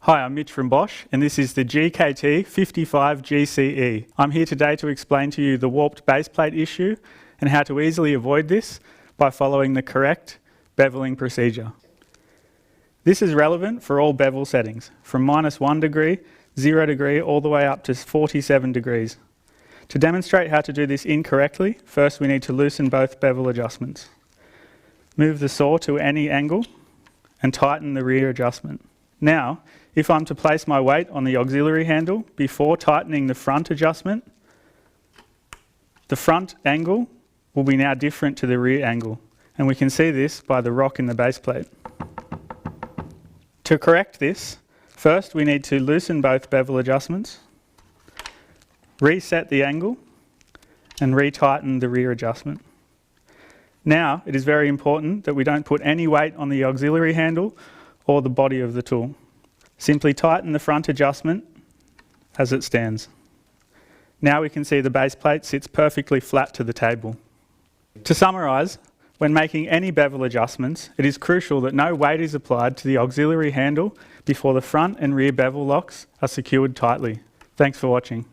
Hi, I'm Mitch from Bosch, and this is the GKT 55 GCE. I'm here today to explain to you the warped baseplate issue and how to easily avoid this by following the correct beveling procedure. This is relevant for all bevel settings, from -1 degree, 0 degree, all the way up to 47 degrees. To demonstrate how to do this incorrectly, first we need to loosen both bevel adjustments. Move the saw to any angle and tighten the rear adjustment. Now, if I'm to place my weight on the auxiliary handle before tightening the front adjustment, the front angle will be now different to the rear angle, and we can see this by the rock in the base plate. To correct this, first we need to loosen both bevel adjustments, reset the angle, and retighten the rear adjustment. Now, it is very important that we don't put any weight on the auxiliary handle or the body of the tool. Simply tighten the front adjustment as it stands. Now we can see the base plate sits perfectly flat to the table. To summarise, when making any bevel adjustments, it is crucial that no weight is applied to the auxiliary handle before the front and rear bevel locks are secured tightly. Thanks for watching.